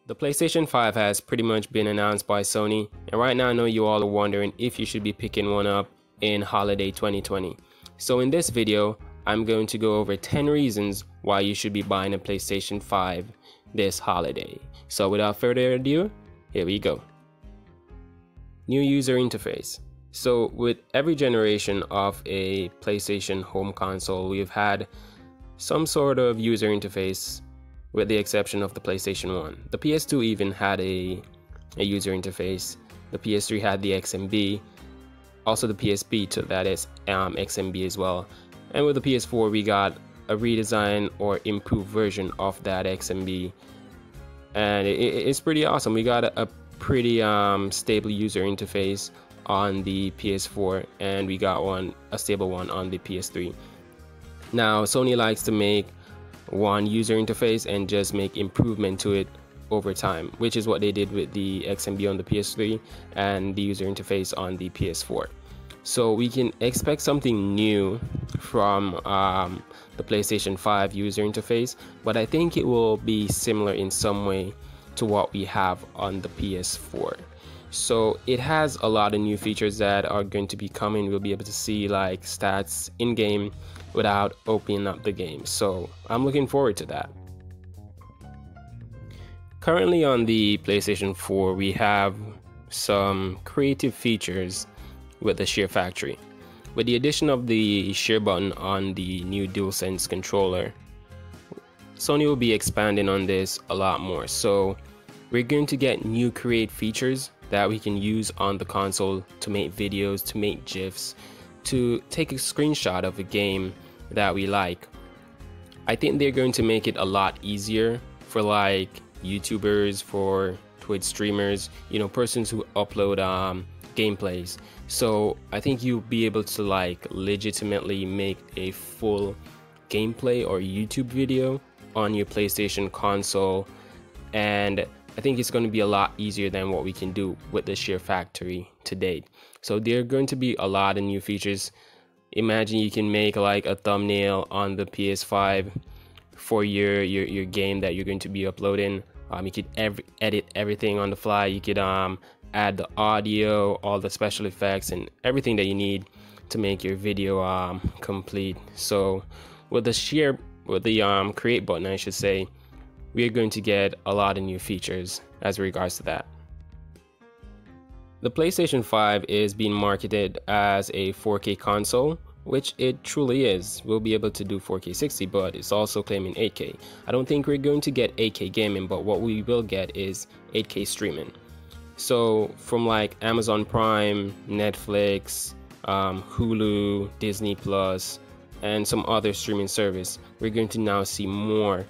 The PlayStation 5 has pretty much been announced by Sony, and right now I know you all are wondering if you should be picking one up in holiday 2020. So in this video, I'm going to go over 10 reasons why you should be buying a PlayStation 5 this holiday. So without further ado, here we go. New user interface. So with every generation of a PlayStation home console, we've had some sort of user interface, with the exception of the PlayStation 1. The PS2 even had a user interface. The PS3 had the XMB. Also the PSP took that as XMB as well. And with the PS4 we got a redesign or improved version of that XMB. And it's pretty awesome. We got a pretty stable user interface on the PS4, and we got a stable one on the PS3. Now Sony likes to make one user interface and just make improvement to it over time, which is what they did with the XMB on the PS3 and the user interface on the PS4. So we can expect something new from the PlayStation 5 user interface, but I think it will be similar in some way to what we have on the PS4. So it has a lot of new features that are going to be coming. We'll be able to see like stats in game without opening up the game. So I'm looking forward to that. Currently on the PlayStation 4, we have some creative features with the Share Factory. With the addition of the share button on the new DualSense controller, Sony will be expanding on this a lot more. So we're going to get new create features that we can use on the console to make videos, to make GIFs, to take a screenshot of a game that we like. I think they're going to make it a lot easier for like YouTubers, for Twitch streamers, persons who upload gameplays. So I think you'll be able to like legitimately make a full gameplay or YouTube video on your PlayStation console, and I think it's going to be a lot easier than what we can do with the Share Factory to date. So there are going to be a lot of new features. Imagine you can make like a thumbnail on the PS5 for your game that you're going to be uploading. You could edit everything on the fly. You could add the audio, all the special effects, and everything that you need to make your video complete. So with the create button, I should say, we are going to get a lot of new features as regards to that. The PlayStation 5 is being marketed as a 4K console, which it truly is. We'll be able to do 4K 60, but it's also claiming 8K. I don't think we're going to get 8K gaming, but what we will get is 8K streaming. So from like Amazon Prime, Netflix, Hulu, Disney Plus, and some other streaming service, we're going to now see more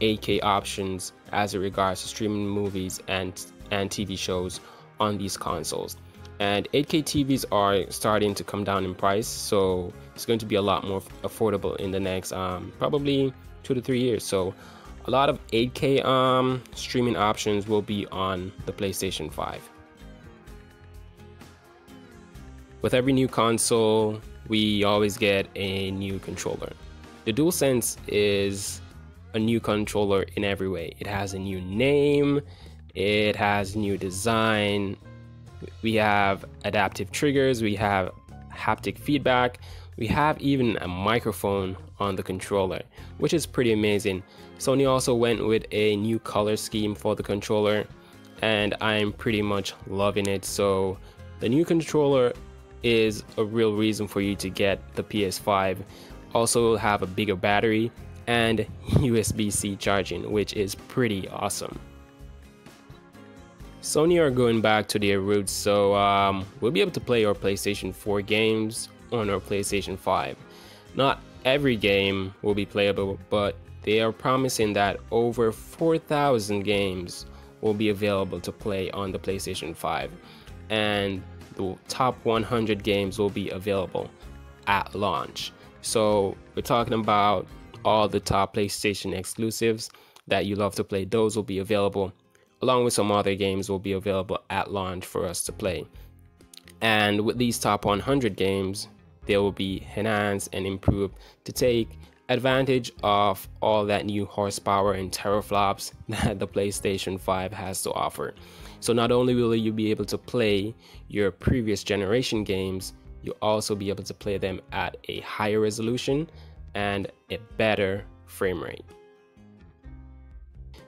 8K options as it regards to streaming movies and TV shows on these consoles. And 8K TVs are starting to come down in price, so it's going to be a lot more affordable in the next probably 2 to 3 years. So a lot of 8K streaming options will be on the PlayStation 5. With every new console, we always get a new controller. The DualSense is a new controller in every way. It has a new name, it has new design, we have adaptive triggers, we have haptic feedback, we have even a microphone on the controller, which is pretty amazing. Sony also went with a new color scheme for the controller, and I'm pretty much loving it. So the new controller is a real reason for you to get the PS5. Also have a bigger battery and USB-C charging, which is pretty awesome. Sony are going back to their roots, so we'll be able to play our PlayStation 4 games on our PlayStation 5. Not every game will be playable, but they are promising that over 4,000 games will be available to play on the PlayStation 5, and the top 100 games will be available at launch. So we're talking about all the top PlayStation exclusives that you love to play. Those will be available, along with some other games will be available at launch for us to play. And with these top 100 games, they will be enhanced and improved to take advantage of all that new horsepower and teraflops that the PlayStation 5 has to offer. So not only will you be able to play your previous generation games, you'll also be able to play them at a higher resolution and a better frame rate.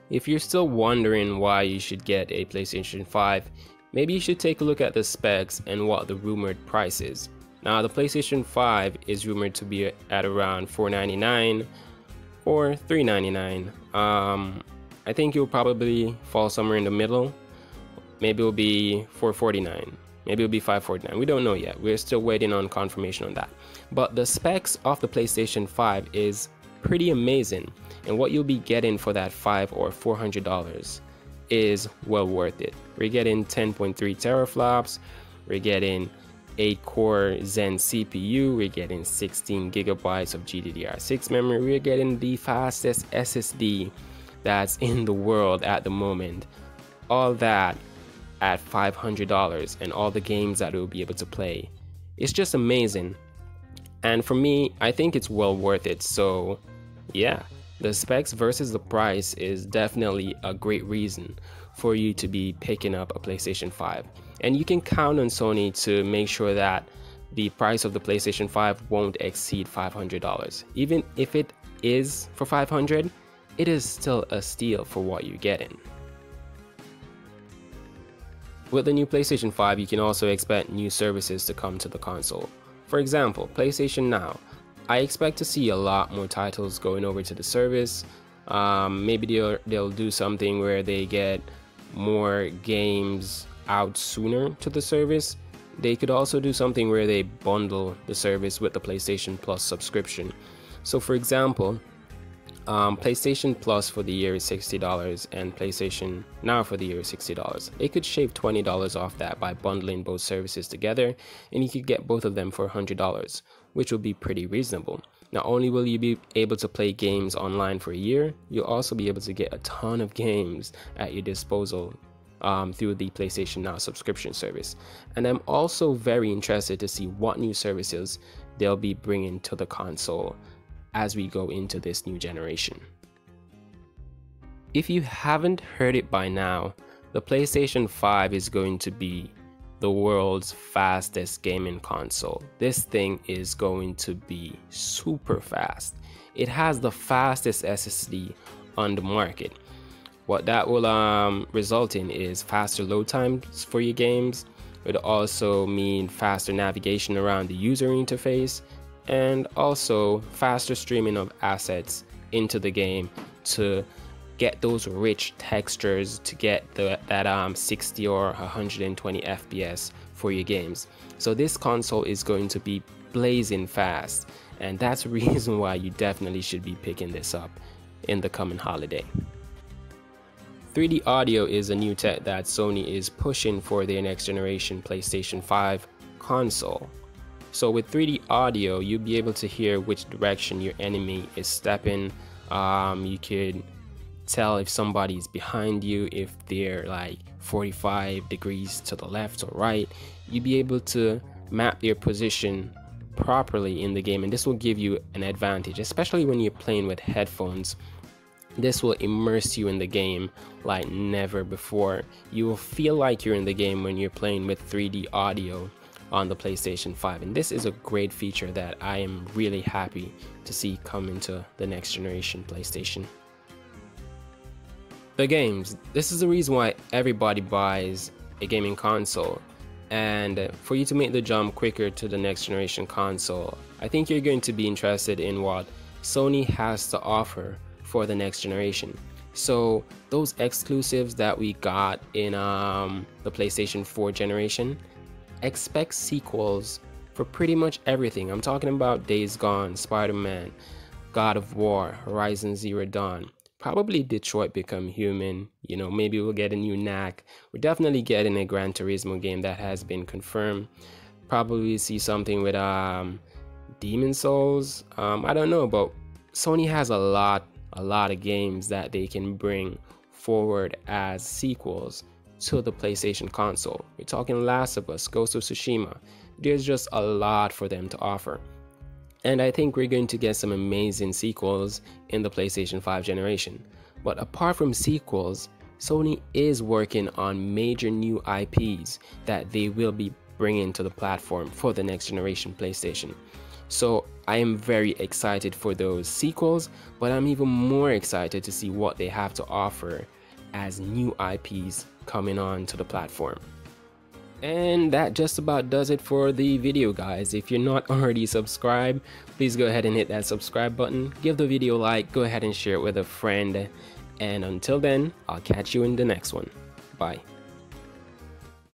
If you're still wondering why you should get a PlayStation 5, maybe you should take a look at the specs and what the rumored price is. Now, the PlayStation 5 is rumored to be at around $499 or $399. I think you'll probably fall somewhere in the middle. Maybe it'll be $449. Maybe it'll be $549. We don't know yet. We're still waiting on confirmation on that. But the specs of the PlayStation 5 is pretty amazing, and what you'll be getting for that $500 or $400 is well worth it. We're getting 10.3 teraflops. We're getting 8-core Zen CPU. We're getting 16 gigabytes of GDDR6 memory. We're getting the fastest SSD that's in the world at the moment. All that at $500, and all the games that we'll be able to play. It's just amazing. And for me, I think it's well worth it. So yeah, the specs versus the price is definitely a great reason for you to be picking up a PlayStation 5. And you can count on Sony to make sure that the price of the PlayStation 5 won't exceed $500. Even if it is for $500, it is still a steal for what you're getting. With the new PlayStation 5, you can also expect new services to come to the console. For example, PlayStation Now. I expect to see a lot more titles going over to the service. Maybe they'll do something where they get more games out sooner to the service. They could also do something where they bundle the service with the PlayStation Plus subscription. So for example, PlayStation Plus for the year is $60 and PlayStation Now for the year is $60. They could shave $20 off that by bundling both services together, and you could get both of them for $100, which will be pretty reasonable. Not only will you be able to play games online for a year, you'll also be able to get a ton of games at your disposal through the PlayStation Now subscription service. And I'm also very interested to see what new services they'll be bringing to the console as we go into this new generation. If you haven't heard it by now, the PlayStation 5 is going to be the world's fastest gaming console. This thing is going to be super fast. It has the fastest SSD on the market. What that will result in is faster load times for your games. It would also mean faster navigation around the user interface, and also faster streaming of assets into the game to get those rich textures, to get that 60 or 120 FPS for your games. So this console is going to be blazing fast, and that's the reason why you definitely should be picking this up in the coming holiday. 3D audio is a new tech that Sony is pushing for their next generation PlayStation 5 console. So with 3D audio, you'll be able to hear which direction your enemy is stepping. You could tell if somebody's behind you, if they're like 45 degrees to the left or right. You'll be able to map their position properly in the game, and this will give you an advantage, especially when you're playing with headphones. This will immerse you in the game like never before. You will feel like you're in the game when you're playing with 3D audio on the PlayStation 5, and this is a great feature that I am really happy to see come into the next generation PlayStation. The games. This is the reason why everybody buys a gaming console, and for you to make the jump quicker to the next generation console, I think you're going to be interested in what Sony has to offer for the next generation. So those exclusives that we got in the PlayStation 4 generation, expect sequels for pretty much everything. I'm talking about Days Gone, Spider-Man, God of War, Horizon Zero Dawn, probably Detroit Become Human. You know, maybe we'll get a new knack. We're definitely getting a Gran Turismo game that has been confirmed. Probably see something with Demon Souls. I don't know, but Sony has a lot of games that they can bring forward as sequels to the PlayStation console. We're talking Last of Us, Ghost of Tsushima. There's just a lot for them to offer. And I think we're going to get some amazing sequels in the PlayStation 5 generation. But apart from sequels, Sony is working on major new IPs that they will be bringing to the platform for the next generation PlayStation. So I am very excited for those sequels, but I'm even more excited to see what they have to offer as new IPs coming on to the platform. And that just about does it for the video, guys. If you're not already subscribed, please go ahead and hit that subscribe button, give the video a like, go ahead and share it with a friend, and until then, I'll catch you in the next one. Bye.